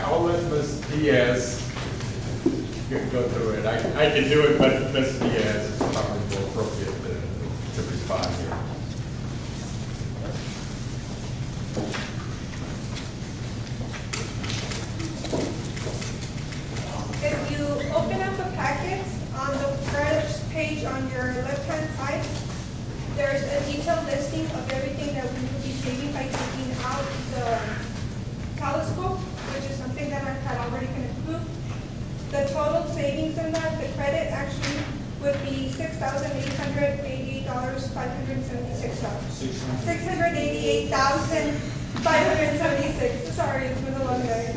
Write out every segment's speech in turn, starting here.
I'll let Ms. Diaz go through it. I can do it, but Ms. Diaz is probably more appropriate to respond here. If you open up the packets, on the first page on your left-hand side, there's a detailed listing of everything that we will be saving by taking out the telescope, which is something that I had already been approved. The total savings in that, the credit actually would be $6,888, $576. $688,576. Sorry, it's been a long day.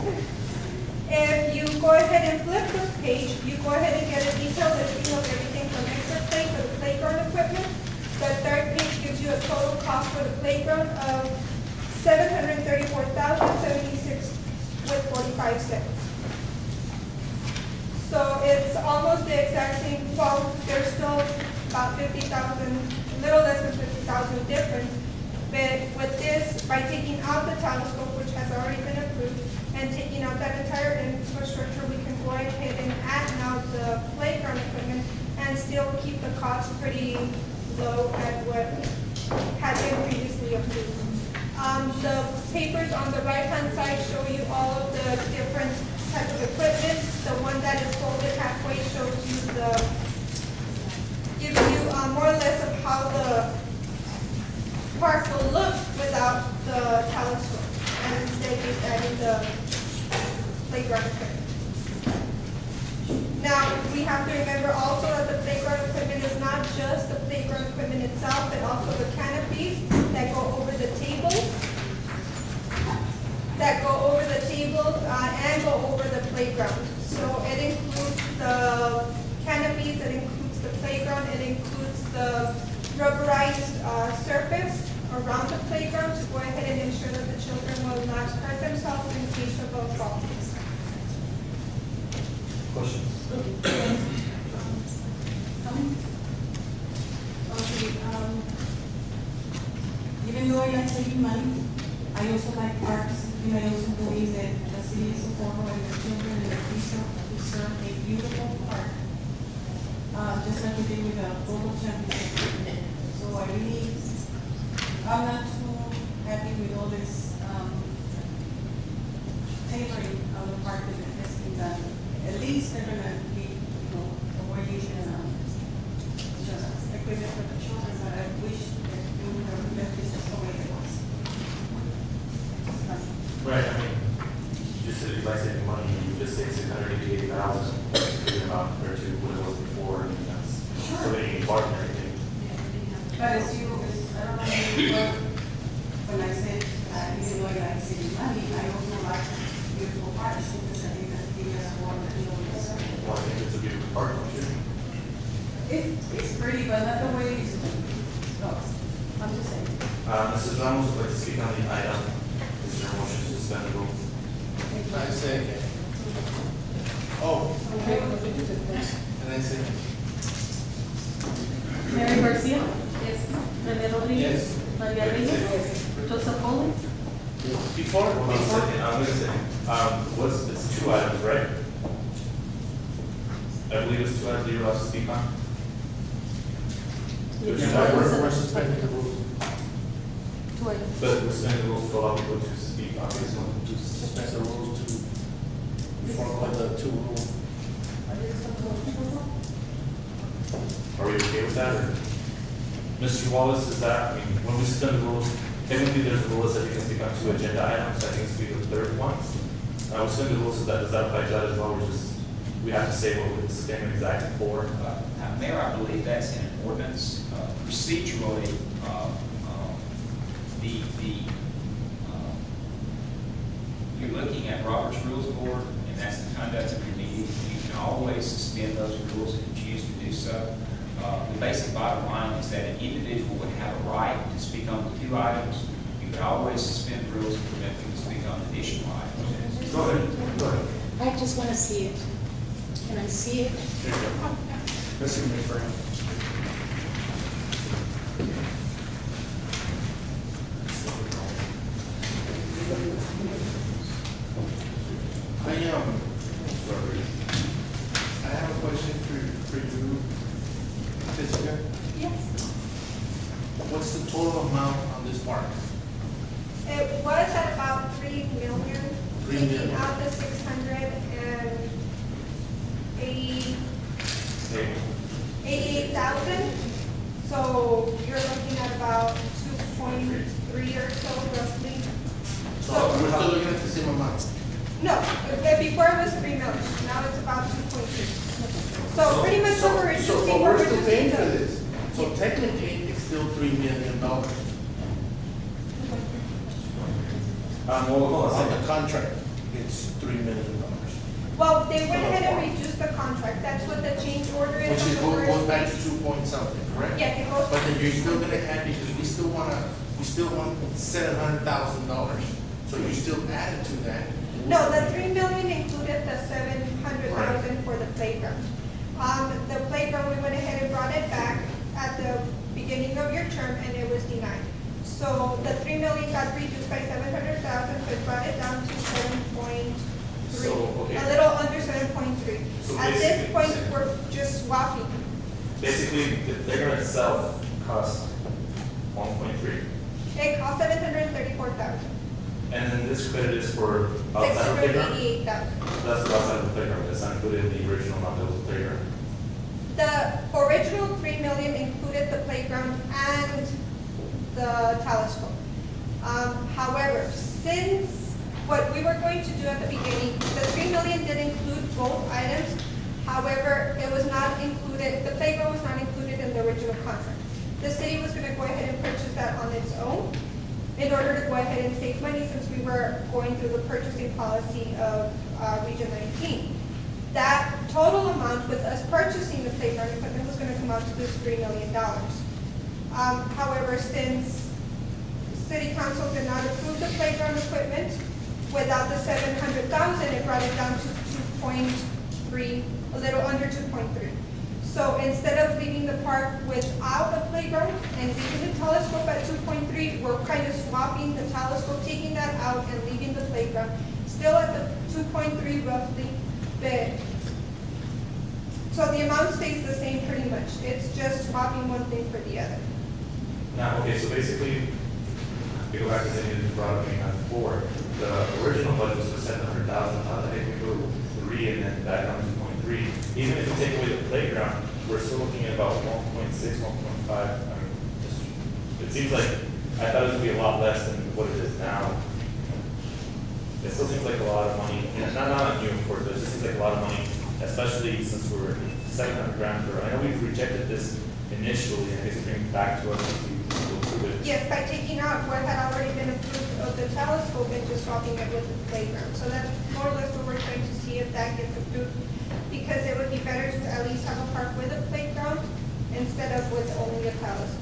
If you go ahead and flip this page, you go ahead and get a detailed listing of everything from extra play to the playground equipment. The third page gives you a total cost for the playground of $734,076.45. So it's almost the exact same, well, there's still about 50,000, a little less than 50,000 difference. But with this, by taking out the telescope, which has already been approved, and taking out that entire infrastructure, we can go ahead and add now the playground equipment and still keep the cost pretty low at what had been previously approved. The papers on the right-hand side show you all of the different types of equipment. The one that is folded halfway shows you gives you more or less of how the park will look without the telescope, and instead just adding the playground equipment. Now, we have to remember also that the playground equipment is not just the playground equipment itself, but also the canopies that go over the tables, and go over the playground. So it includes the canopies, it includes the playground, it includes the rubberized surface around the playground to go ahead and ensure that the children will not hurt themselves in case of a fall. Questions? Okay, even though I like saving money, I also like parks, and I also believe that the city is supportive of the children and the future to serve a beautiful park, just like we did with the global championship. So I'm not too happy with all this tailoring of the park that has been done. At least they're gonna be, a way you can just equipment for the children, but I wish that we would have left this just the way it was. Right, I mean, you just said if I saving money, you just say 688,000, big amount compared to what it was before, and that's so they can park and everything. But as I don't know if you were, when I said, even though I like saving money, I also like beautiful parks, because I think that the one that you always serve. Well, I think it's a beautiful park, don't you? It's pretty, but not the way it's looks. I'm just saying. Mrs. Ramos would like to speak on the item. Is there a motion to suspend the rules? I say. Oh. Okay. And I say. Mary Garcia. Yes. Rene Rodriguez. Yes. Maria Reyes. Joseph Pauling. Before, hold on a second, I'm gonna say, it's two items, right? I believe it's two items that you're allowed to speak on. Yes. We're suspending the rules. Two items. But we're suspending the rules to allow people to speak on this one. To suspend the rules to follow the two rules. Are we okay with that, or? Mr. Wallace, is that, I mean, when we suspend the rules, technically there's a rule that says you can speak on two agenda items, I think it's be the third one. I would suspend the rules, does that apply to that as well, or just, we have to say what we're suspending exactly for? Mayor, I believe that's in an ordinance. Procedurally, you're looking at Robert's Rules of Order, and that's the conduct of your meeting. You can always suspend those rules if you choose to do so. The basic bottom line is that an individual would have a right to speak on the two items. You could always suspend the rules and permit them to speak on additional items. Go ahead, go ahead. I just want to see it. Can I see it? Mr. McBride. Sorry. I have a question for you, Jessica. Yes. What's the total amount on this park? It was at about 3 million. 3 Taking million. out the 680, Hey, 88,000. So you're looking at about 2.3 or so roughly. So we're still looking at the same amount. No, before it was 3 million, now it's about 2.3. So pretty much what we're So, reducing, but what we're we're still reducing paying for the. this. So technically, it's still $3 million on well, hold on a the second. contract. It's $3 million. Well, they went ahead and reduced the contract, that's what the change order is. Which is, on the goes first back to page. 2 point something, correct? Yes, it goes. But then you're still gonna have, because we still want $700,000. So you still added to that. No, the 3 million included the 700,000 for the playground. The playground, we went ahead and brought it back at the beginning of your term and it was denied. So the 3 million got reduced by 700,000, so it brought it down to 7.3. So, okay. A little under 7.3. So At this basically- point, we're just swapping. Basically, the playground itself costs 1.3. It cost 734,000. And then this credit is for outside of the playground? 688,000. That's for outside of the playground, it's not included in the original amount that was the playground. The original 3 million included the playground and the telescope. However, since what we were going to do at the beginning, the 3 million did include both items. However, it was not included, the playground was not included in the original contract. The city was gonna go ahead and purchase that on its own in order to go ahead and save money since we were going through the purchasing policy of Region 19. That total amount with us purchasing the playground equipment was gonna come out to this $3 million. However, since city council did not approve the playground equipment without the 700,000, it brought it down to 2.3, a little under 2.3. So instead of leaving the park without a playground and leaving the telescope at 2.3, we're kind of swapping the telescope, taking that out and leaving the playground, still at the 2.3 roughly, but, so the amount stays the same pretty much. It's just swapping one thing for the other. Now, okay, so basically, we go back to the thing that brought up before, the original budget was for 700,000, how the heck we go 3 and then back down to 2.3? Even if we take away the playground, we're still looking at about 1.6, 1.5. I mean, it seems like, I thought it would be a lot less than what it is now. It still seems like a lot of money, and not on you, of course, but it just seems like a lot of money, especially since we're 700 grand for, I know we've rejected this initially, and I guess it brings back to us as we go through it. Yes, by taking out what had already been approved of the telescope and just swapping it with the playground. So that's more or less what we're trying to see if that gets approved. Because it would be better to at least have a park with a playground instead of with only a telescope.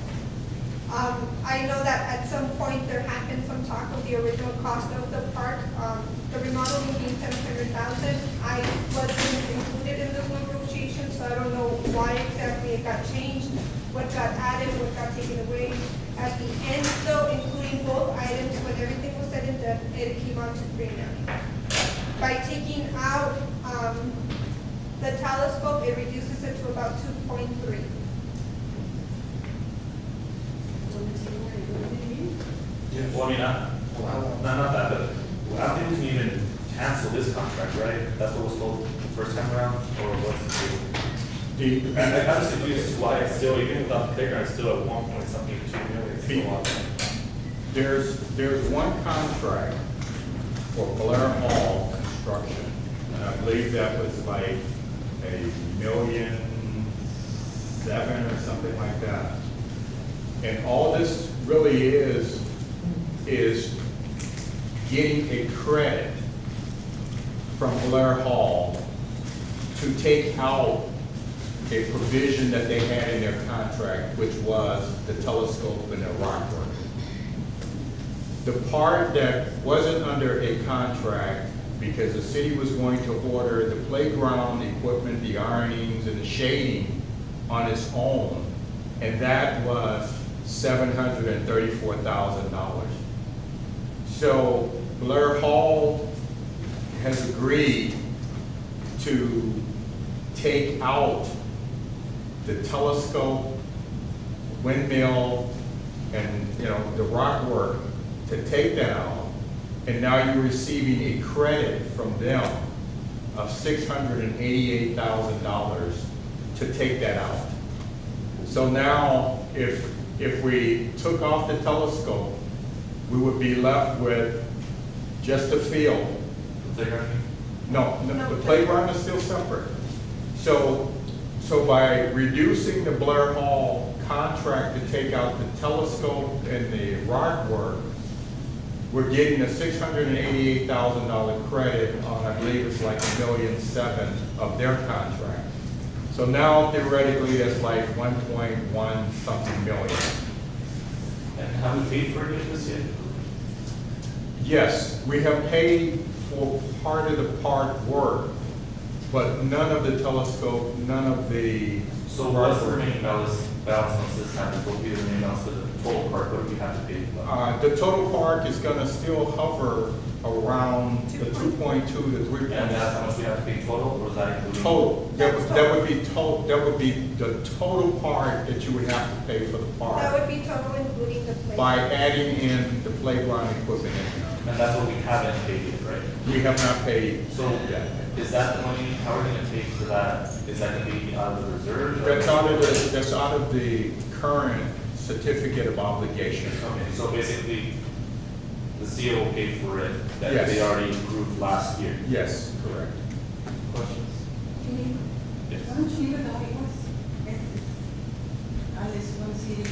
I know that at some point there had been some talk of the original cost of the park, the remodeling being 700,000. I wasn't included in those negotiations, so I don't know why exactly it got changed, what got added, what got taken away. At the end though, including both items, when everything was said and done, it came out to 3 million. By taking out, the telescope, it reduces it to about 2.3. Yeah, well, I mean, not that, but I don't think we can even cancel this contract, right? That's what was told the first time around, or what's the deal? I'm just confused as to why it's still, even without the playground, it's still at 1 point something, 2 million, it's still a lot. There's one contract for Blair Hall construction, and I believe that was like $1.7 million or something like that. And all this really is getting a credit from Blair Hall to take out a provision that they had in their contract, which was the telescope and the rock work. The part that wasn't under a contract, because the city was going to order the playground equipment, the ironings and the shading on its own, and that was $734,000. So Blair Hall has agreed to take out the telescope, windmill, and, you know, the rock work, to take that out. And now you're receiving a credit from them of $688,000 to take that out. So now, if we took off the telescope, we would be left with just the field. The playground? No, No. the playground is still separate. So by reducing the Blair Hall contract to take out the telescope and the rock work, we're getting a $688,000 credit on, I believe it's like $1.7 million of their contract. So now theoretically, that's like 1.1 something million. And have we paid for any of this yet? Yes, we have paid for part of the park work, but none of the telescope, none of the. So what's the remaining balance on this time, what will be the remaining balance for the total park, what do we have to pay? The total park is gonna still hover around the 2.2 to 3. And that's how much we have to pay total, or is that including? Total, that would be the total part that you would have to pay for the That park would be total including the play. by adding in the playground equipment. And that's what we haven't paid yet, right? We have not paid So yet. is that the money, how are we gonna pay for that? Is that gonna be out of the reserves? or- That's out of the current certificate of obligation. Okay, so basically, the CO will pay for it, that Yes. they already approved last year. Yes, correct. Questions? Yes. Why don't you leave it the way it was? Unless one city and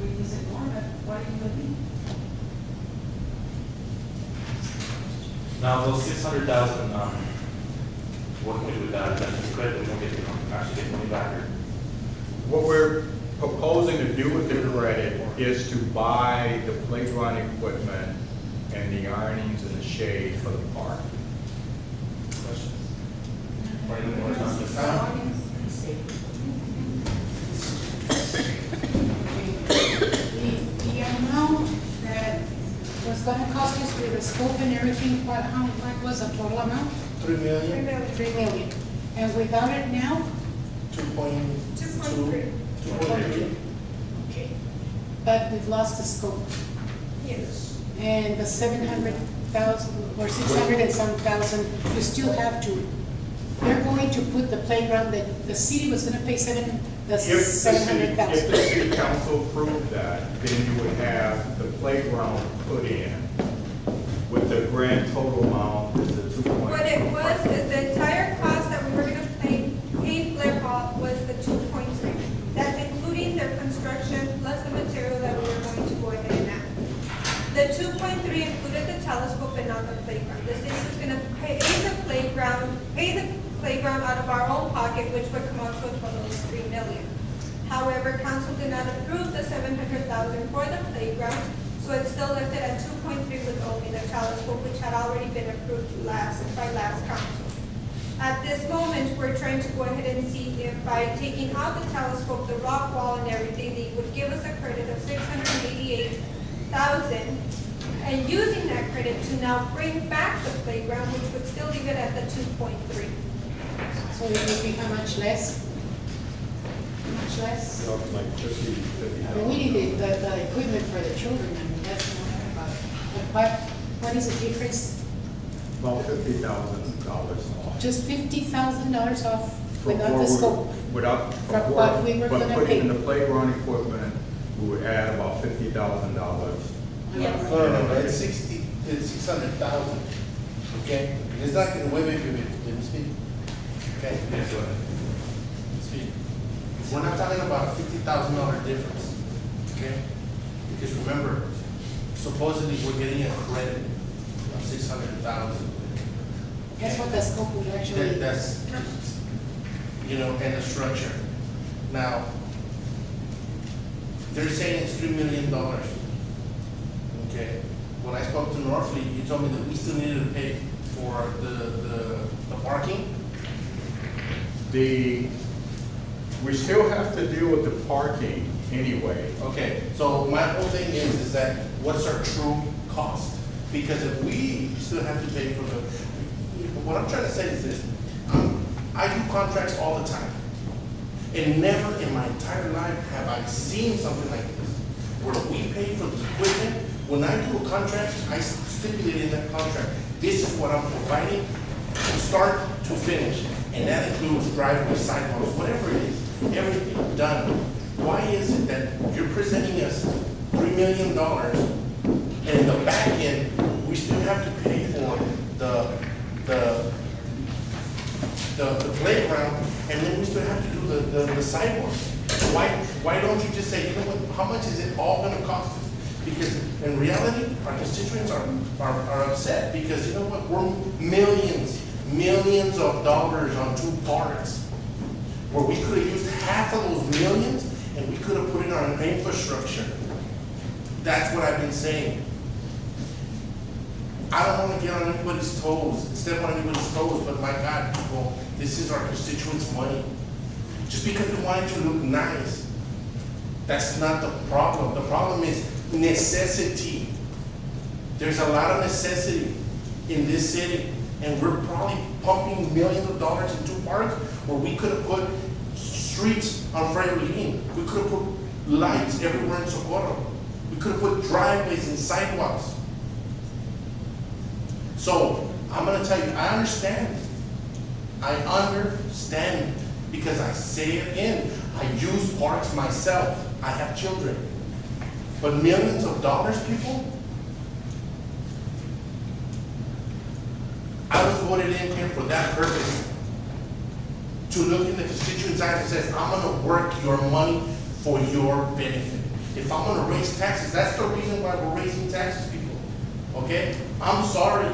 reduce it more, but why do you leave? Now, those 600,000, what can we do with that? Is that just credit, we don't get, actually get money back, or? What we're proposing to do with the credit is to buy the playground equipment and the ironings and the shade for the park. Questions? Or any more questions? The amount that was gonna cost us with the scope and everything, what was the total amount? 3 million, 3 million. And without it now? 2.3. 2.3. Okay. But we've lost the scope. Yes. And the 700,000 or 600 and some thousand, you still have to. They're going to put the playground that the city was gonna pay the If the $700,000. city council approved that, then you would have the playground put in with the grand total amount is the 2.1. What it was is the entire cost that we were gonna pay Blair Hall was the 2.3. That's including their construction plus the material that we were going to go ahead and add. The 2.3 included the telescope and not the playground. The city was gonna pay the playground out of our own pocket, which would come out to a total of 3 million. However, council did not approve the 700,000 for the playground, so it's still lifted at 2.3 with only the telescope, which had already been approved by last council. At this moment, we're trying to go ahead and see if by taking out the telescope, the rock wall and everything, they would give us a credit of 688,000, and using that credit to now bring back the playground, which would still leave it at the 2.3. So it would be how much less? How much less? Like 50. I mean, we need the equipment for the children, I mean, that's not about it. But what is the difference? About $50,000 off. Just $50,000 off From without what the we- scope? Without, From what we were gonna but putting in pay. the playground equipment, we would add about $50,000. Yes. No, it's 600,000, okay? It's not gonna, wait, let me speak. Okay? Yes, go ahead. Speak. We're not talking about $50,000 difference, okay? Because remember, supposedly we're getting a credit of 600,000. That's what the scope would actually. That's, you know, and the structure. Now, they're saying it's $3 million. Okay, when I spoke to Northfleet, you told me that we still needed to pay for the parking? We still have to deal with the parking anyway. Okay, so my whole thing is that what's our true cost? Because if we still have to pay for the, what I'm trying to say is this, I do contracts all the time. And never in my entire life have I seen something like this, where we pay for the equipment. When I do a contract, I stipulate in that contract, this is what I'm providing from start to finish. And that includes driveway, sidewalks, whatever it is, everything done. Why is it that you're presenting us $3 million and in the back end, we still have to pay for the playground, and then we still have to do the sidewalk? Why don't you just say, you know what, how much is it all gonna cost us? Because in reality, our constituents are upset, because you know what, we're millions of dollars on two parks, where we could have used half of those millions, and we could have put it on infrastructure. That's what I've been saying. I don't want to get on anybody's toes, step on anybody's toes, but my God, people, this is our constituents' money. Just because we want it to look nice, that's not the problem. The problem is necessity. There's a lot of necessity in this city, and we're probably pumping millions of dollars into parks where we could have put streets on Frederick. We could have put lights everywhere in Socorro. We could have put driveways and sidewalks. So, I'm gonna tell you, I understand. I understand, because I say it again, I use parks myself. I have children. But millions of dollars, people? I was voted in here for that purpose. To look in the constituents' eyes and says, I'm gonna work your money for your benefit. If I'm gonna raise taxes, that's the reason why we're raising taxes, people. Okay? I'm sorry.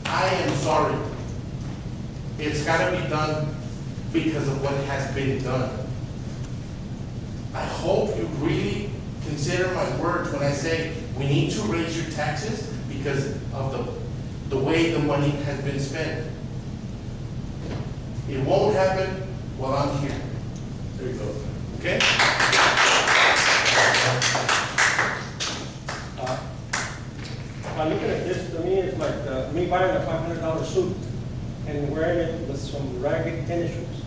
I am sorry. It's gotta be done because of what has been done. I hope you really consider my words when I say we need to raise your taxes because of the way the money has been spent. It won't happen while I'm here. There you go. Okay? By looking at this, to me, it's like me buying a $500 suit and wearing it with some ragged tennis shoes.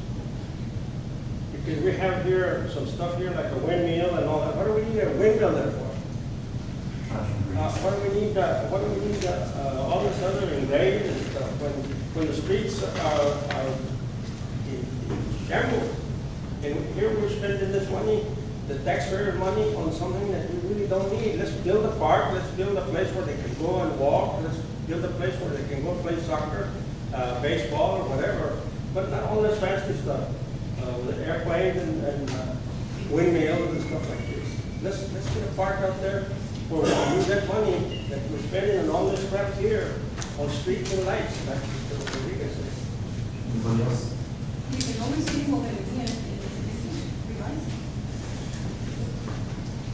Because we have here some stuff here like a windmill and all that. What do we need a windmill there for? What do we need all this other engraving and stuff when the streets are in shambles? And here we're spending this money, the taxpayer money, on something that we really don't need. Let's build a park, let's build a place where they can go and walk, let's build a place where they can go play soccer, baseball or whatever, but not all this fancy stuff, with airplanes and windmills and stuff like this. Let's get a park out there where we can use that money that we're spending on all this crap here on streets and lights, like Mr. Rodriguez said. Anybody else? You can always see what it is, revise.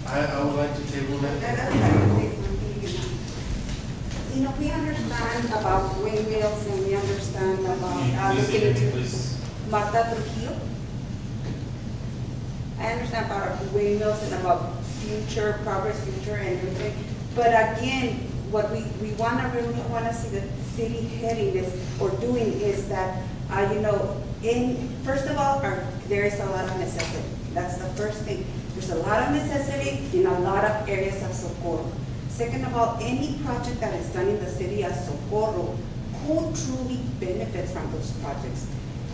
I would like to table that. Let us say something. You know, we understand about windmills and we understand about Please say looking your name, into please. Marta Trujillo. I understand about windmills and about future, progress, future and everything. But again, what we really want to see the city heading this or doing is that, first of all, there is a lot of necessity. That's the first thing. There's a lot of necessity in a lot of areas of Socorro. Second of all, any project that is done in the city of Socorro, who truly benefits from those projects?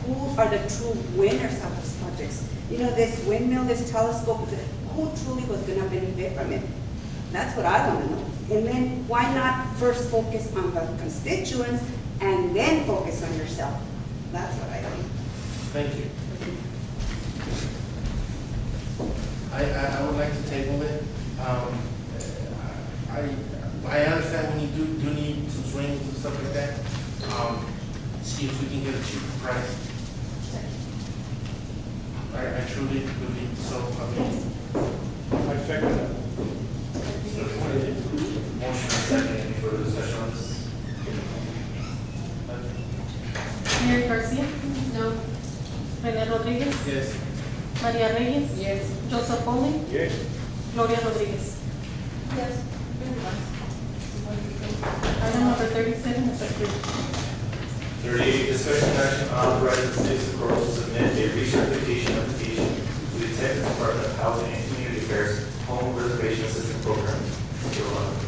Who are the true winners of those projects? This windmill, this telescope, who truly was going to benefit from it? That's what I want to know. And then why not first focus on the constituents and then focus on yourself? That's what I think. Thank you. I would like to table it. I understand when you do need some swings and stuff like that. See if we can get a cheaper price. I truly believe so. I second that. Motion and second, any further discussion on this? Mary Garcia? No. Rene Rodriguez? Yes. Maria Reyes? Yes. Joseph Pauling? Yes. Gloria Rodriguez? Yes, revise. Item number 37 is approved. 38, discussion action on authorizing the city of Socorro to submit a recertification application to the Texas Department of Housing and Community Affairs Home Reservation Assistance Program. Mr. Rolando.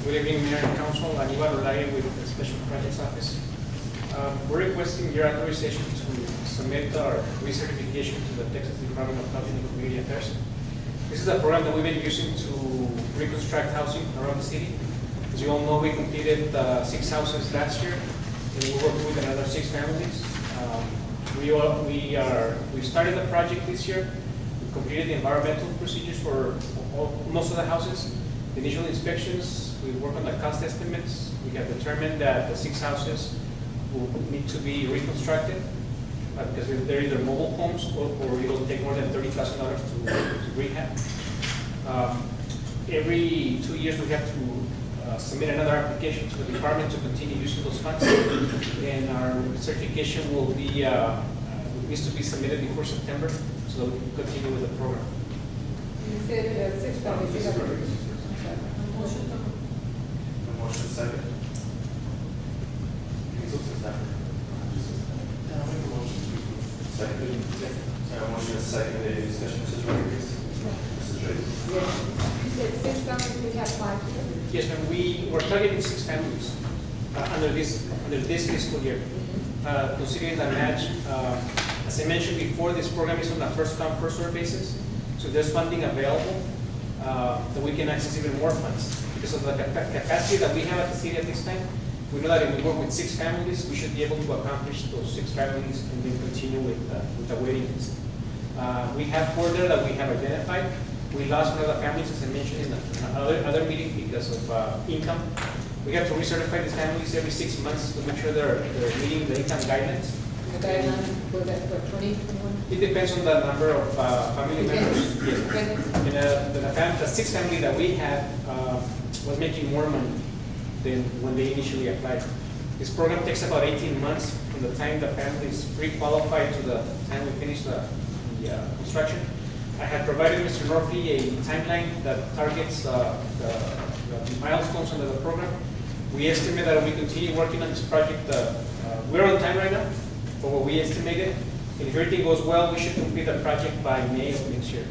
Good evening, Mayor and Council. Aníbal Olaya with the Special Projects Office. We're requesting your authorization to submit our recertification to the Texas Department of Housing and Community Affairs. This is a program that we've been using to reconstruct housing around the city. As you all know, we completed 6 houses last year, and we worked with another 6 families. We started the project this year. We completed the environmental procedures for most of the houses. The initial inspections, we worked on the cost estimates. We have determined that the 6 houses will need to be reconstructed because they're either mobile homes or it'll take more than $30,000 to rehab. Every 2 years, we have to submit another application to the department to continue using those funds. And our certification will be, needs to be submitted before September, so that we can continue with the program. You said 6 families. The motion second. Second. Motion is second. Any discussion, Mrs. Rodriguez? Mrs. Rodriguez? You said 6 families, we have 5 here. Yes, ma'am, we were targeting 6 families under this fiscal year. Considering the match, as I mentioned before, this program is on a first come, first served basis. So there's funding available that we can access even more funds. Because of the capacity that we have at the city at this time, we know that if we work with 6 families, we should be able to accomplish those 6 families and then continue with the waiting list. We have 4 there that we have identified. We lost one of the families, as I mentioned in another meeting, because of income. We have to recertify these families every 6 months to make sure they're meeting the income guidelines. The guideline for that, for 2021? It depends on the number of family members. Okay. And the 6 family that we had was making more money than when they initially applied. This program takes about 18 months from the time the family is pre-qualified to the time we finish the construction. I had provided Mr. Norfee a timeline that targets the milestones under the program. We estimate that we continue working on this project. We're on time right now for what we estimated. And if everything goes well, we should complete the project by May of next year.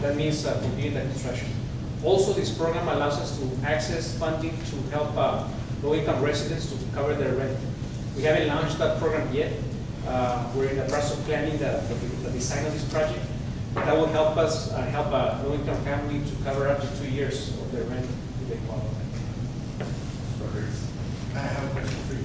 That means completing the construction. Also, this program allows us to access funding to help low-income residents to cover their rent. We haven't launched that program yet. We're in the process of planning the design of this project. That will help us help a low-income family to cover up to 2 years of their rent if they qualify. I have a question for you.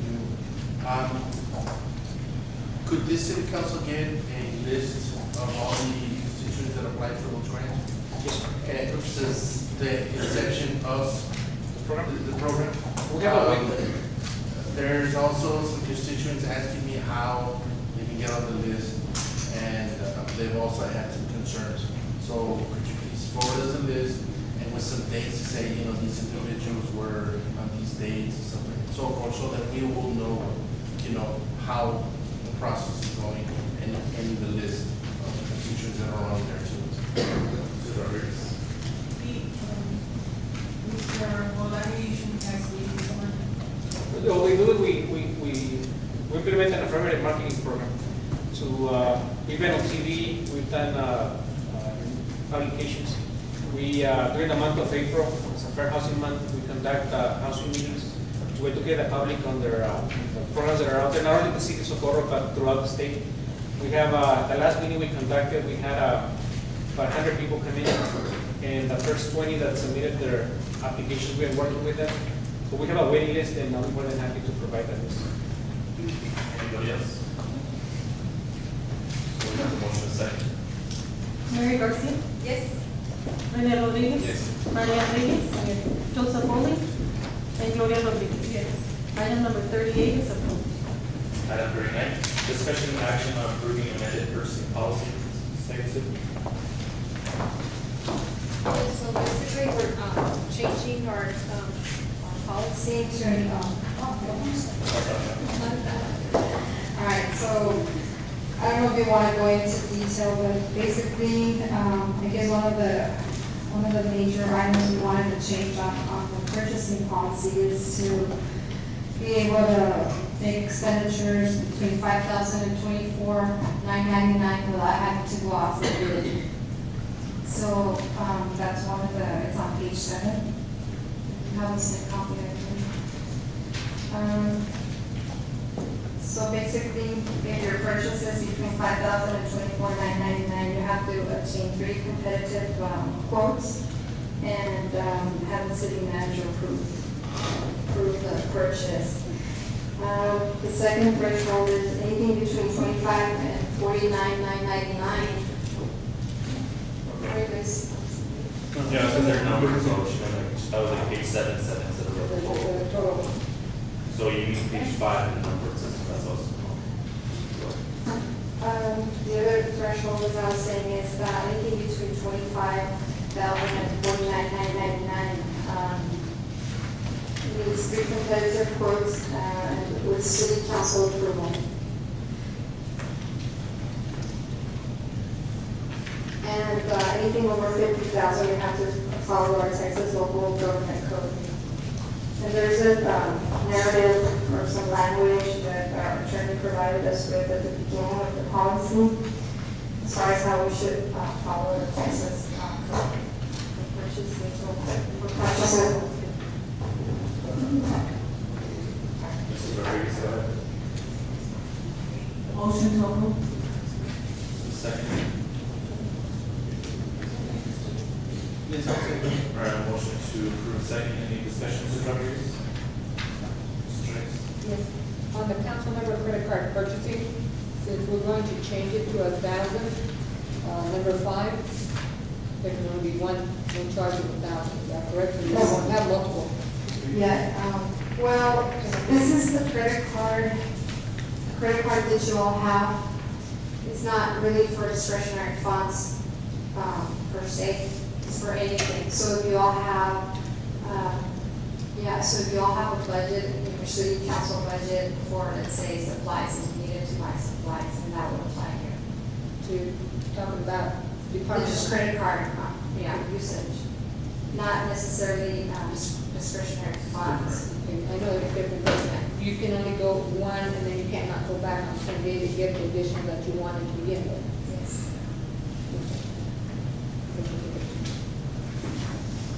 Could this city council get a list of all the constituents that applied for those grants? Yes, sir. And versus the inception of the program? We have a wait. There's also some constituents asking me how they can get on the list, and they've also had some concerns. So could you please forward us a list and with some dates to say, these individuals were on these dates and stuff like that, so forth, so that we will know, how the process is going and the list of constituents that are on there too. Mr. Olaya usually has meetings on. What we do, we implement an affirmative marketing program to, we've been on TV, we've done publications. During the month of April, it's a fair housing month, we conduct housing meetings to educate the public on their programs that are out there, not only in the city of Socorro, but throughout the state. We have, the last meeting we conducted, we had about 100 people come in, and the first 20 that submitted their applications, we've been working with them. But we have a waiting list, and I'm more than happy to provide that list. Anybody else? So we have the motion second. Mary Garcia, Yes. Rene Rodriguez. Yes. Maria Reyes. Joseph Pauling. And Gloria Rodriguez. Yes. Item number 38 is approved. Item 39, discussion and action on approving amended purchasing policy. Second. So basically, we're changing our policy to, all right, so I don't know if you want to go into detail, but basically, I guess one of the one of the major items we wanted to change on the purchasing policy is to be able to make expenditures between 5,000 and 24,999 without having to go off the bid. So, that's one of the, it's on page 7. You have the same copy of it. So basically, if your purchase is between 5,000 and 24,999, you have to obtain 3 competitive quotes and have the city manager approve the purchase. The second threshold is anything between 25 and 49,999. Yeah, so their numbers, so that was like page 7 instead of the total. Total. So you use page 5 in the number system, that's also. The other threshold, as I was saying, is anything between 25,000 and 49,999. Needs 3 competitive quotes with city council approval. And anything over 50,000, you have to follow our Texas local government code. And there's a narrative or some language that our attorney provided us with at the beginning of the policy as far as how we should follow the Texas code. For purchasing. Mrs. Rodriguez, go ahead. Motion to approve. Second. All right, motion to approve second. Any discussion, Mrs. Rodriguez? Mrs. Trace? Yes. On the council member credit card purchasing, since we're going to change it to 1,000, number 5, there can only be one charge of 1,000, is that correct? So you won't have multiple. Yeah, well, this is the credit card that you all have. It's not really for discretionary funds, per se, it's for anything. So if you all have, so if you all have a budget, in your city council budget for, let's say, supplies, and you needed to buy supplies, and that would apply here. To talk about It's department. just credit card, usage, not necessarily discretionary funds. I know it's different, but you can only go one, and then you cannot go back on 10 days to get the addition that you wanted to begin with. Yes.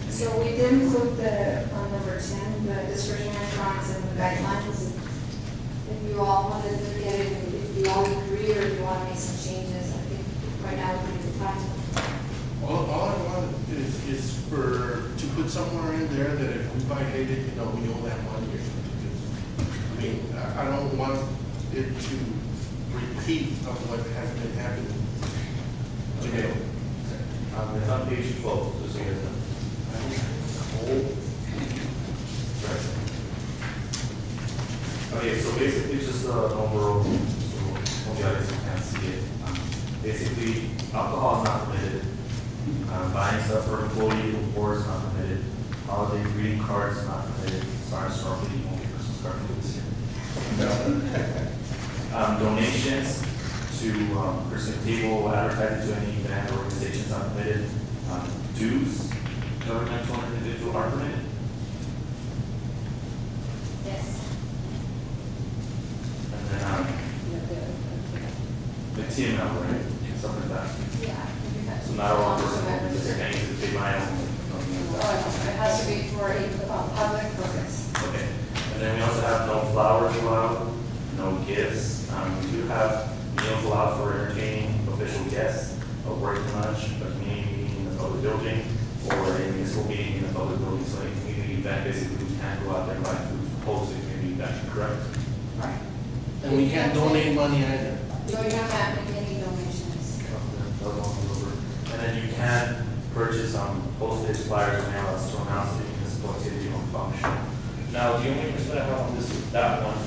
So we did include the, number 10, the discretionary funds and the guidelines. If you all wanted to look at it, if you all agree or you want to make some changes, I think right now would be the time. All I want is to put somewhere in there that if we violated, we owe that money or something. I mean, I don't want it to repeat of what has been happening today. It's on page 12, just so you guys know. Okay, so basically just an overall, so the audience can't see it. Basically, alcohol is not permitted. Buying stuff for employee or is not permitted. Holiday greeting cards is not permitted. Sorry, normally the only Christmas card for this year. Donations to person table, advertising to any event or organization is not permitted. Dues, governmental and individual are permitted. Yes. And then the TML, right? Something like that. Yeah. So not all person, just anything to pay my own. It has to be for a public purpose. Okay, and then we also have no flowers allowed, no gifts. We do have meals allowed for entertaining official guests, a working lunch, a community meeting in the public building, or a municipal meeting in the public building. So any community event, basically, we can't go out there and buy food to host a community event, correct? Right. And we can't donate money either. So you don't have to make any donations. And then you can purchase postage, flyers, and mail-outs to announce the municipal activity or function. Now, the only question I have on this is that one,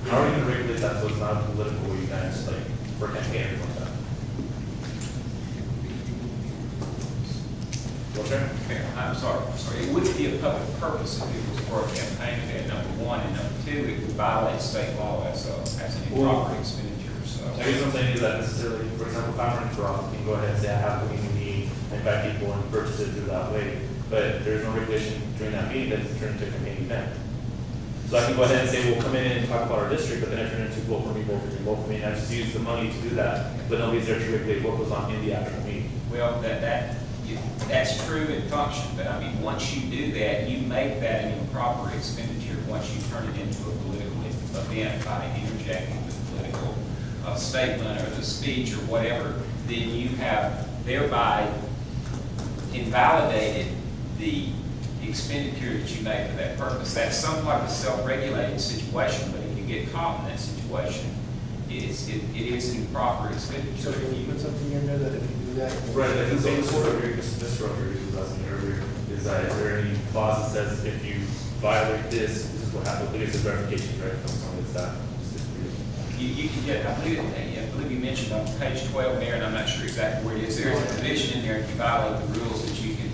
how are you going to regulate that so it's not political events, like for campaigns like that? Okay. I'm sorry. It wouldn't be a public purpose if it was for a campaign event, number one, and number two, it would violate state law as an improper expenditure, so. I guess what I'm saying is that necessarily, for example, if I'm running for office, you can go ahead and say, I have a community meeting invite people and purchase it through that way. But there's no regulation during that meeting that it's turned into a campaign event. So I can go ahead and say, we'll come in and talk about our district, but then I turn into vote for me, vote for me, vote for me, and I just use the money to do that, but nobody's there to regulate what goes on in the actual meeting. Well, that's true in function, but I mean, once you do that, you make that an improper expenditure, once you turn it into a political event by interjecting the political statement or the speech or whatever, then you have thereby invalidated the expenditure that you made for that purpose. That's somewhat of a self-regulated situation, but if you get caught in that situation, it is an improper expenditure. So can you put something in there that if you do that? Right, like the same sort of, Mr. Rodriguez was asking earlier, is that, is there any clause that says if you violate this is what happens, I guess it's verification, right? Something like that. You can get, I believe you mentioned on page 12 there, and I'm not sure exactly where it is, there's a provision in there, if you violate the rules, that you can,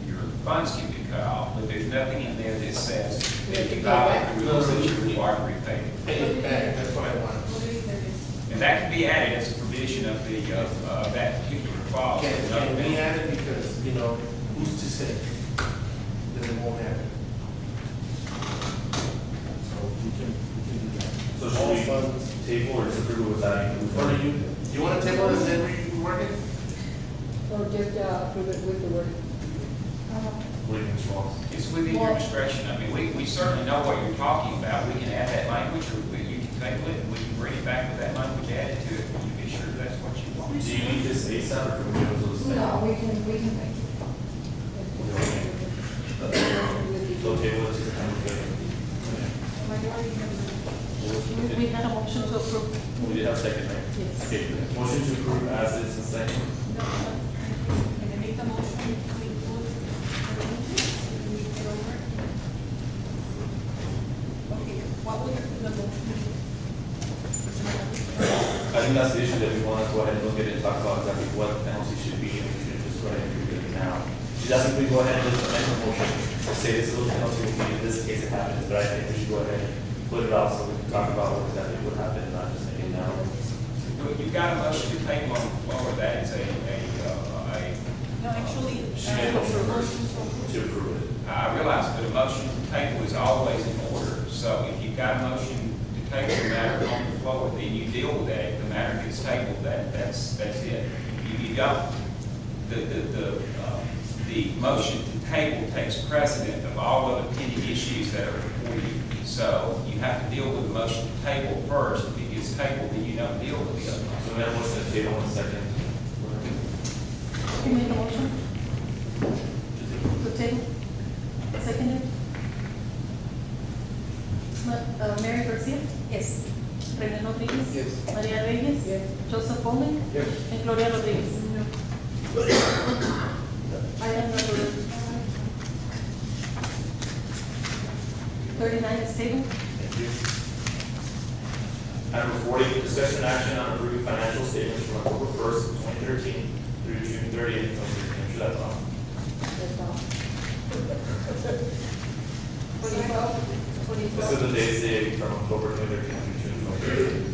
your funds can be cut off, but there's nothing in there that says that if you violate the rules, that you're required to repay. That's what I want. And that can be added as a provision of the, that particular clause. Can we add it because, you know, who's to say that it won't happen? So we can do that. So should All we funds. table or disapprove with that? Or do you want to table it and then we work it? Or just approve it with the word. What do you think, Mr. Wallace? It's within your discretion. I mean, we certainly know what you're talking about. We can add that language, or you can table it, and we can bring it back with that language added to it, and you be sure that's what you want. Do you need this ASAP or can we give those? No, we can make it. So table it to the time we get. We had a motion to approve. We did have a second, right? Yes. Okay, motion to approve as is and second. Can I make the motion to include the we get over? Okay, what would the motion? I think that's the issue that we want to go ahead and look at and talk about exactly what the penalty should be, and we should just go ahead and do it now. She's asking if we go ahead and just amend the motion, to say this little penalty will be in this case it happens, but I think we should go ahead and put it out so we can talk about what exactly would happen, not just make it now. You've got a motion to table on the floor, that is No, actually, She made a motion first to approve it. I realize, but a motion to table is always in order. So if you've got a motion to table the matter on the floor, then you deal with that. If the matter gets tabled, that's it. You don't, the motion to table takes precedent of all other pending issues that are before you. So you have to deal with the motion to table first. If it gets tabled, then you don't deal with the other one. So we have a motion to table in a second. Who made the motion? To table? Seconded? Mary Garcia? Yes. Rene Rodriguez? Yes. Maria Reyes? Yes. Joseph Bowman? Yes. And Gloria Rodriguez? Item number 39 is tabled. Thank you. Item number 40, discussion action on approving financial statements from October 1st, 2013 through June 30th, 2013. I'm sure that's all. That's all. This is the dates dated from October 2013 through June 2013.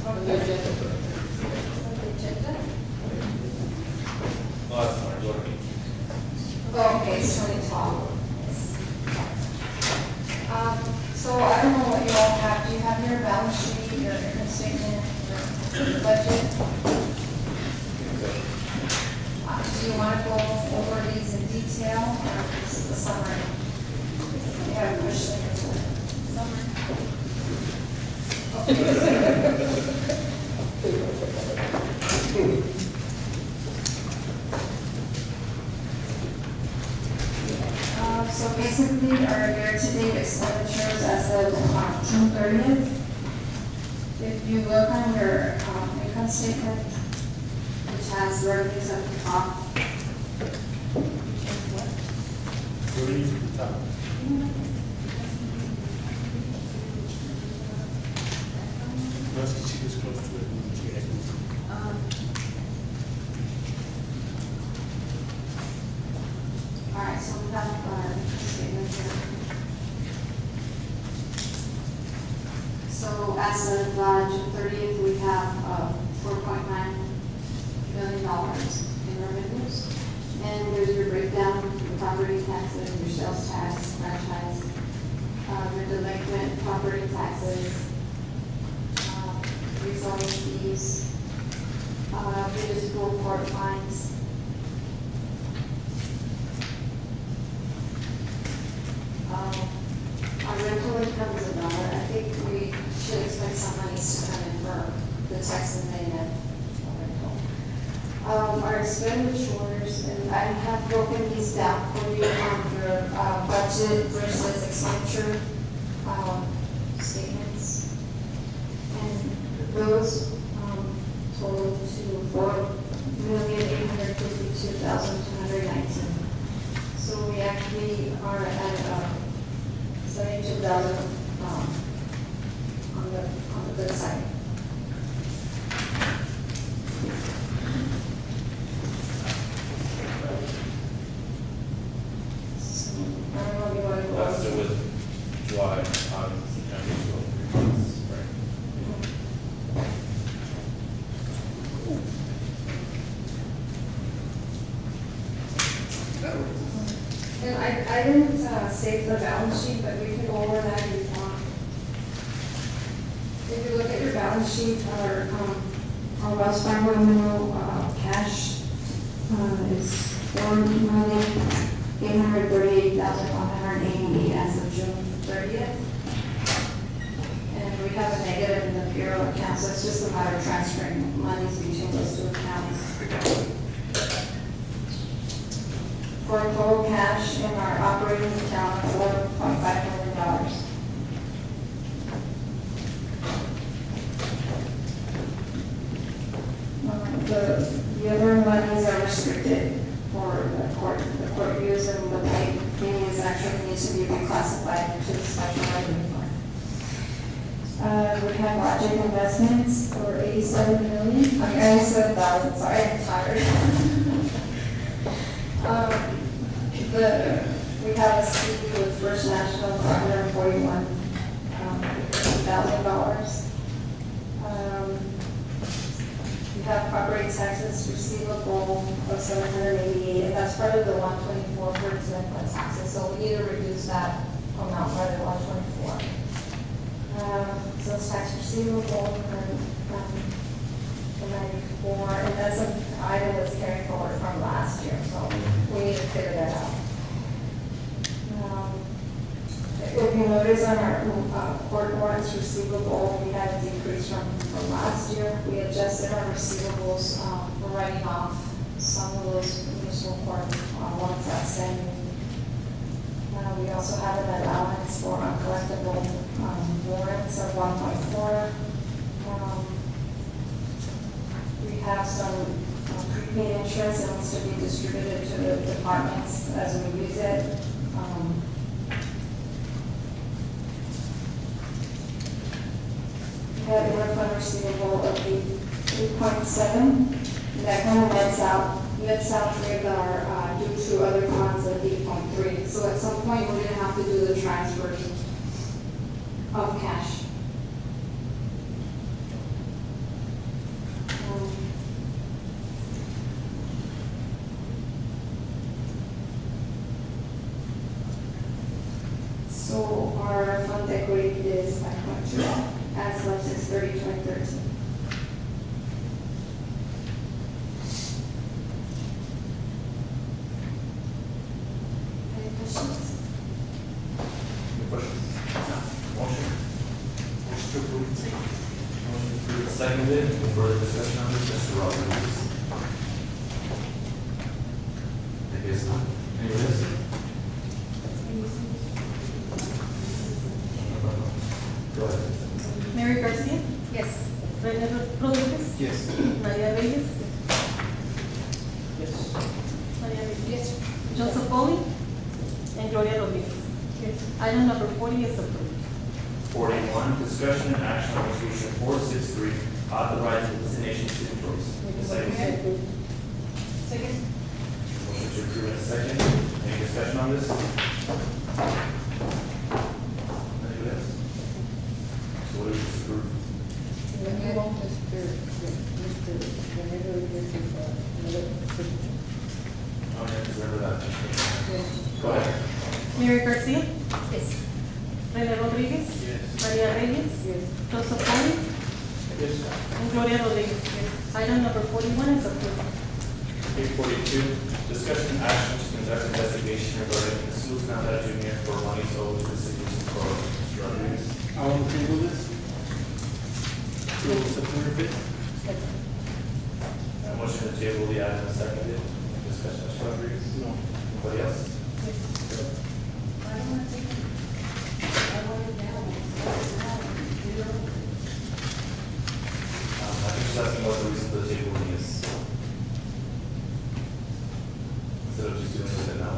On the agenda. Well, that's fine, go ahead. Okay, it's 2012. So I don't know what you all have, do you have your balance sheet, your income statement, your budget? Do you want to go over these in detail, or just the summary? You have a question? So basically, our year-to-date expenditures as of June 30th. If you look on your income statement, which has revenues at the top, Where do you put the top? Let's get you this close to it. and she has- all right, so we have our income statement here. So as of June 30th, we have $4.9 million in those. And there's your breakdown, your property taxes, your sales tax, franchise, your delinquent property taxes, rezoning fees, municipal court fines. Our rental income is $1. I think we should expect some monies to come in for the taxes and then rental. Our expenditures, and I have broken these down for you on your budget versus expenditure statements. And those total to $4,852,219. So we actually are at 72,000 on the good side. So, I don't know if you want to go. That's it with July, August, September, so 3 months, right? And I didn't save the balance sheet, but we can go over that if you want. If you look at your balance sheet, our Wells Fargo nominal cash is $4,838,188 as of June 30th. And we have a negative in the bureau account, so it's just a matter of transferring monies between those two accounts. For total cash in our operating account of $4.5 million. The other monies are restricted for the court use, and the thing is actually needs to be reclassified to the special revenue fund. We have project investments for $87 million, I mean, $87,000, sorry, I'm tired. We have a CD with First National for $141,000. We have property taxes receivable of $788, and that's part of the 124 for exempt taxes, so we need to reduce that amount by the 124. So it's tax receivable, and the 94, and that's an item that's carried forward from last year, so we need to figure that out. If you notice on our court warrants receivable, we had a decrease from last year. We adjusted our receivables, we're writing off some of those municipal court warrants outstanding. We also have an allowance for uncollectible warrants of 1.4. We have some prepaid insurance that wants to be distributed to the departments as we use it. We have a refund receivable of 8.7, and that kind of nets out with our due to other funds of 8.3. So at some point, we're gonna have to do the transfers of cash. So our fund equity is 5.2 as of 6/30/2013. Any questions? Any questions? Motion? Motion to approve. Motion approved, seconded, any further discussion on this, Mr. Rodriguez? I guess not. Any others? Go ahead. Mary Garcia, Yes. Rene Rodriguez, Yes. Maria Reyes, Yes. Maria Reyes. Yes. Joseph Pauling, and Gloria Rodriguez. Yes. Item number 40 is approved. 41, discussion and action on resolution 463, authorizing destination signatories. Ms. Ivy? Second. Motion to approve in a second. Any discussion on this? Anybody else? So what is this approved? Let me want Mr. Romero, this is another signature. Go ahead. Mary Garcia, Yes. Rene Rodriguez, Maria Reyes, Yes. Joseph Pauling, Yes. and Gloria Rodriguez. Item number 41 is approved. Eight forty-two, discussion and action to conduct investigation regarding Jesus Nanda Junior for money owed to the city of Socorro. Mr. Rodriguez. I want to table this till September 5th. A motion to table the item is seconded. Discussion, Mr. Rodriguez. No. Anybody else? I don't want to take it. I want it down. I think she's asking what the reason for the tabling is. Instead of just doing it now.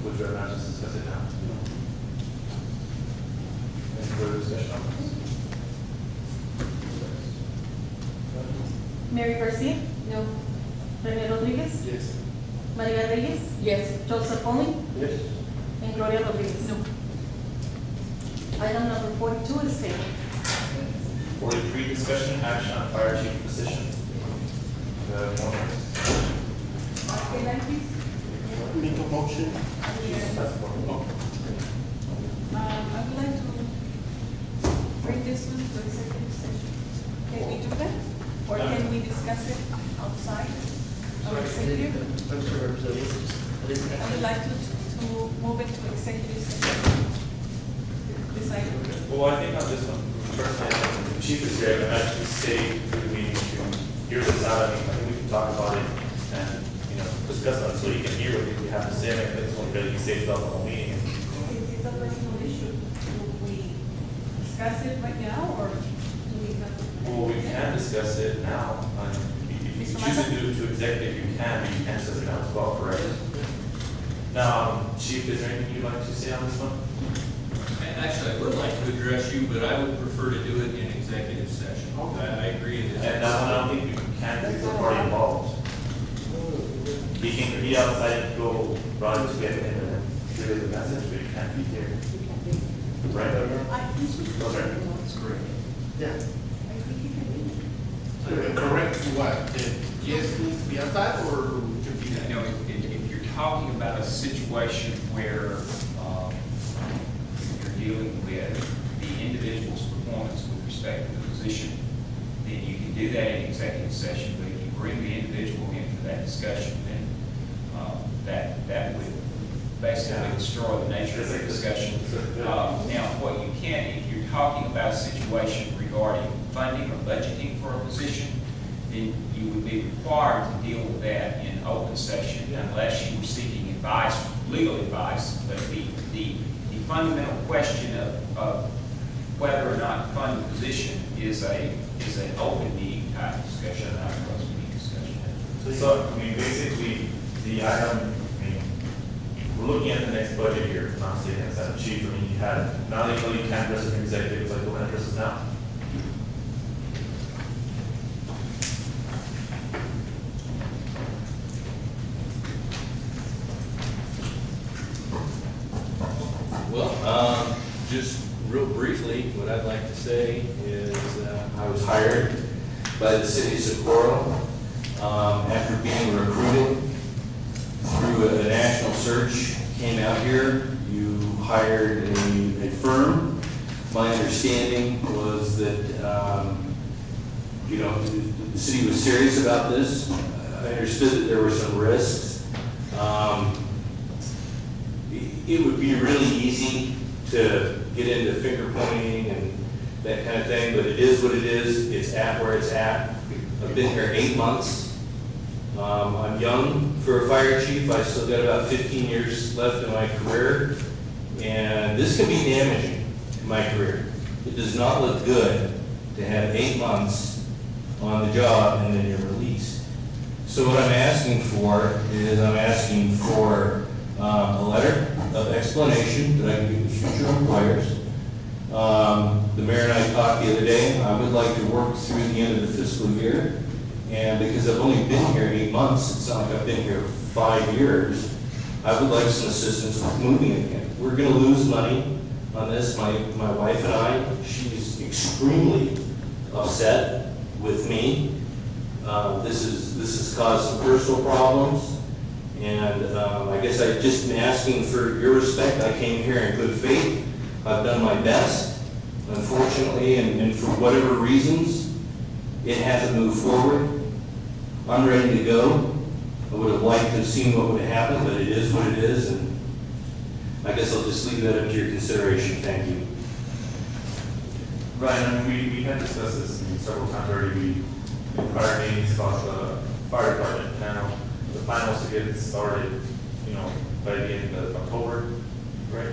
Would you rather not just discuss it now? Any further discussion on this? Mary Garcia, No. Rene Rodriguez, Yes. Maria Reyes, Yes. Joseph Pauling, Yes. and Gloria Rodriguez. Item number 42 is tabled. 43, discussion and action on fire chief position. One minute. Can I please? Make a motion. That's one. I would like to bring this one to executive session. Can we do that? Or can we discuss it outside of executive? I'm sorry, Representative. I didn't I would like to move it to executive session. This item. Well, I think on this one, personally, I think the chief is here, and actually stay for the meeting to hear this out. I think we can talk about it and, discuss it, so you can hear what we have to say. I think it's one really safe stuff on the meeting. Since it's a personal issue, do we discuss it right now or do we have? Well, we can discuss it now. If you Mr. choose to Mata? do it to executive, you can, but you can discuss it now as well, correct? Now, chief, is there anything you'd like to say on this one? Actually, I would like to address you, but I would prefer to do it in executive session. I agree. It is. And now, I don't think you can, because the party involved. He can be outside and go run to get in and relay the message, but you can't be here. Right? I think she- Okay. That's correct. Yeah. I think you can do it. Correct what? That yes, needs to be outside or to be You know, if you're talking about a situation where you're dealing with the individual's performance with respect to the position, then you can do that in executive session. But if you bring the individual in for that discussion, then that would basically destroy the nature of the discussion. Now, what you can, if you're talking about a situation regarding funding or budgeting for a position, then you would be required to deal with that in open session unless you were seeking advice, legal advice. But the fundamental question of whether or not to fund the position is an open meeting type discussion, not a closed meeting discussion. So, I mean, basically, the item, we're looking at the next budget year, not saying that's that chief. I mean, you had, now they tell you can't address an executive, it's like, go ahead and address it now. Well, just real briefly, what I'd like to say is I was hired by the city of Socorro after being recruited through a national search. Came out here, you hired a firm. My understanding was that, the city was serious about this. I understood that there were some risks. It would be really easy to get into finger pointing and that kind of thing, but it is what it is. It's at where it's at. I've been here 8 months. I'm young for a fire chief. I still got about 15 years left in my career, and this can be damaging in my career. It does not look good to have 8 months on the job and then you're released. So what I'm asking for is I'm asking for a letter of explanation that I can give to future employers. The mayor and I talked the other day. I would like to work through the end of the fiscal year. And because I've only been here 8 months, it's not like I've been here 5 years, I would like some assistance with moving again. We're going to lose money on this, my wife and I. She's extremely upset with me. This has caused some personal problems. And I guess I just been asking for your respect. I came here in good faith. I've done my best. Unfortunately, and for whatever reasons, it hasn't moved forward. I'm ready to go. I would have liked to have seen what would have happened, but it is what it is, and I guess I'll just leave that up to your consideration. Thank you. Right, I mean, we had discussed this several times already, in prior meetings about the fire department. Now, the plan was to get it started, by the end of October, right?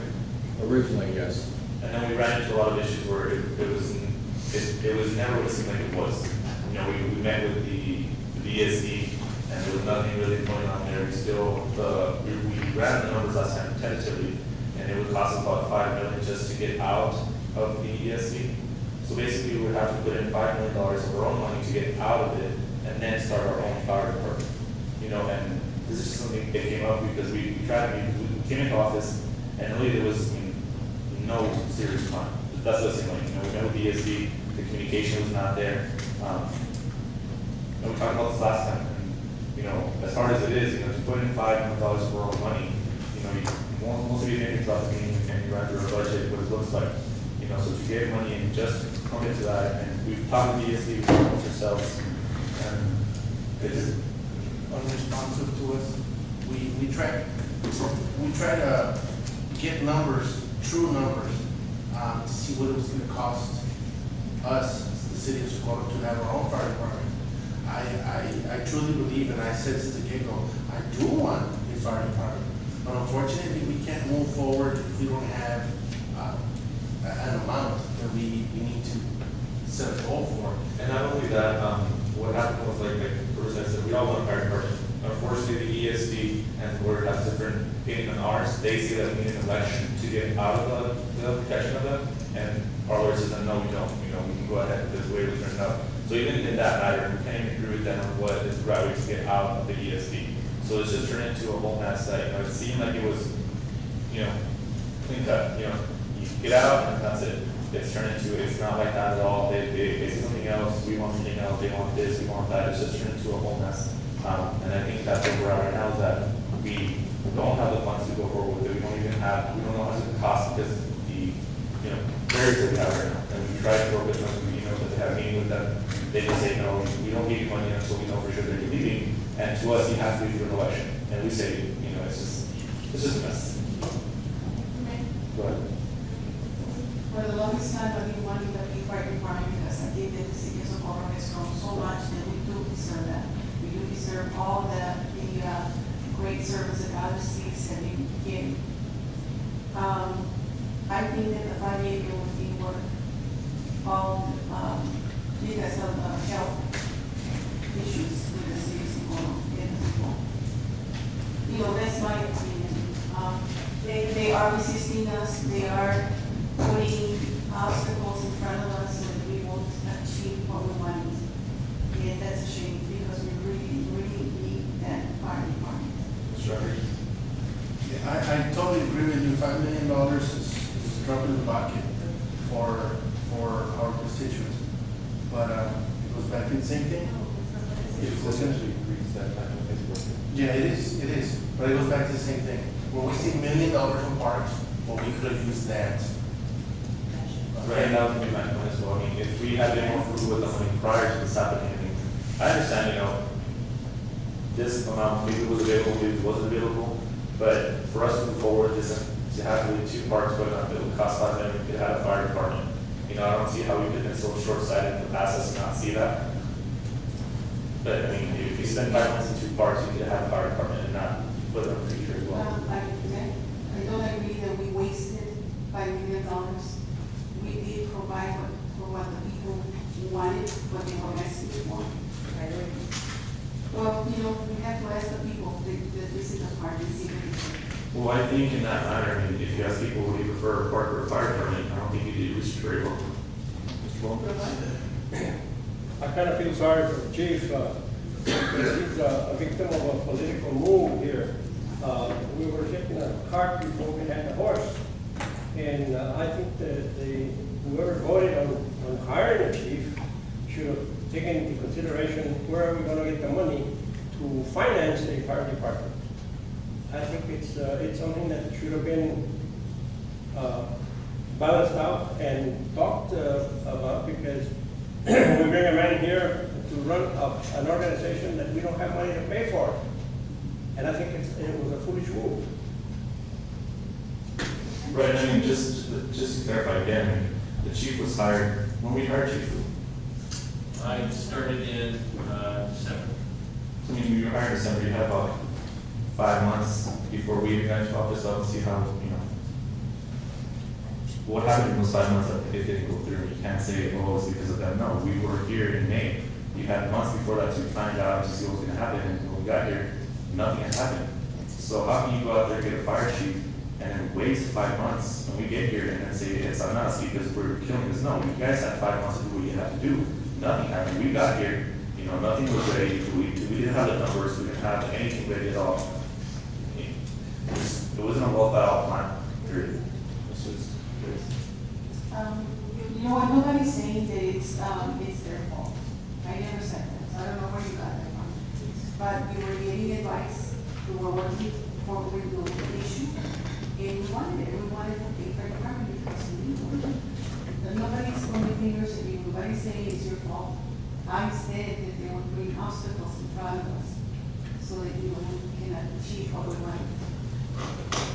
Originally, yes. And then we ran into a lot of issues where it was never what it seemed like it was. We met with the BSD, and there was nothing really going on there. We ran the numbers last time tentatively, and it would cost about $5 million just to get out of the ESD. So basically, we would have to put in $5 million of our own money to get out of it, and then start our own fire department. And this is just something that came up because we came into office, and really there was no serious plan. That's what it seemed like. We met with the ESD, the communication was not there. And we talked about this last time. And, as hard as it is, to put in $5 million of our own money, most of you think about the meeting and you run through a budget, what it looks like. So if you gave money and just come into that, and we've talked with the ESD, we've talked with yourselves, and it's Unresponsive to us. We try to get numbers, true numbers, to see what it was gonna cost us, the city of Socorro, to have our own fire department. I truly believe, and I said since the get-go, I do want a fire department. But unfortunately, we can't move forward if we don't have, an amount that we need to set a goal for. And not only that, what happened was like Bruce said, we all want a fire department. Unfortunately, the ESD and the board has different opinion on ours. They see that we need an election to get out of the protection of them, and our lawyer says, no, we don't. We can go ahead with this way we turned out. So even in that matter, we can't even agree with them on what is the right way to get out of the ESD. So it's just turned into a whole mess that, it seemed like it was, clean cut, you get out and that's it. It's turned into, it's not like that at all. They say something else, we want something else, they want this, we want that. It's just turned into a whole mess. And I think that's where we're at right now, is that we don't have the funds to go forward with it. We don't know how much it costs because the, barriers that we have right now. And we tried to work with them, but they have a meeting with them. They just say, no, we don't give you money until we know for sure that you're leaving. And to us, you have to do an election. And we say, it's just a mess. Go ahead. For the longest time, I've been wanting the big fire department because I think that the city of Socorro has grown so much that we do deserve that. We do deserve all the great service that other cities have been giving. I think that the 5 million would be worth all, because of health issues with the city of Socorro and the people. That's my opinion. They are resisting us. They are putting obstacles in front of us so that we won't achieve what we want. And that's a shame because we really, really need that fire department. Sure. Yeah, I totally agree with you. $5 million is a drop in the bucket for our constituents. But it goes back to the same thing. It's essentially increased that time of Facebook. Yeah, it is. But it goes back to the same thing. We're wasting $1 million on parks, but we could have used that. Right, and that would be my point as well. If we had been more frugal with the money prior to this happening, I understand, this amount maybe was available, maybe it wasn't available, but for us to move forward, to have really 2 parks going on, it would cost $5 million, we could have a fire department. I don't see how we could have been so short-sighted in the past as to not see that. But, if you spend 5 months in 2 parks, you could have a fire department and not put it on the future as well. I don't agree that we wasted $5 million. We did provide for what the people wanted, what they were asking for. Well, we have to ask the people that this is a part of the city. Well, I think in that matter, if you ask people, would you prefer a park or a fire department, I don't think you did research very well. I kind of feel sorry for the chief. He's a victim of a political move here. We were taking a cart before we had the horse. And I think that whoever voted on hiring a chief should have taken into consideration where are we going to get the money to finance a fire department. I think it's something that should have been, balanced out and talked about, because we bring a man here to run an organization that we don't have money to pay for. And I think it was a foolish move. Right, I mean, just to clarify again, the chief was hired, when we hired Chief? I started in December. I mean, you were hired in December, you had about 5 months before we even got into office, so I don't see how, what happened in those 5 months that it didn't go through? You can't say, oh, it's because of them. No, we were here in May. You had months before that to find out, to see what was gonna happen, and when we got here, nothing had happened. So how can you go out there and get a fire chief and then waste 5 months when we get here and then say it's on us because we're killing this? No, you guys had 5 months to do what you had to do. Nothing happened. We got here, nothing was ready. We didn't have the numbers. We didn't have anything ready at all. It wasn't a well thought out plan, period. This was, You know what, nobody's saying that it's their fault. I never said that, so I don't know where you got that from. But we were getting advice, we were working for the issue, and we wanted to pay for the property because we need one. But nobody's pointing fingers at you, nobody's saying it's your fault. I said that they were putting obstacles in front of us, so that we cannot achieve what we want.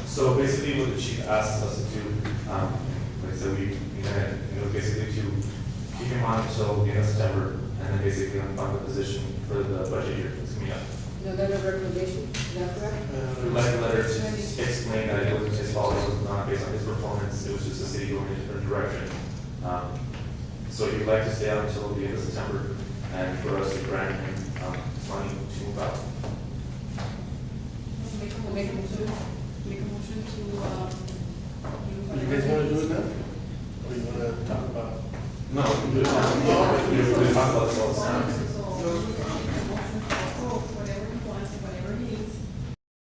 So basically what the chief asked us to do, like I said, we had, basically to keep him on until the end of September, and then basically unfund the position for the budget year that's coming up. No letter of recommendation, is that correct? We like a letter to explain that it wasn't his fault, it was not based on his performance, it was just the city going in a different direction. So he'd like to stay out until the end of September, and for us to grant him, money to move out. Make a motion. Make a motion to, You guys wanna do it now? Or you wanna talk about? No, we do it now. We talk about this all the time. No,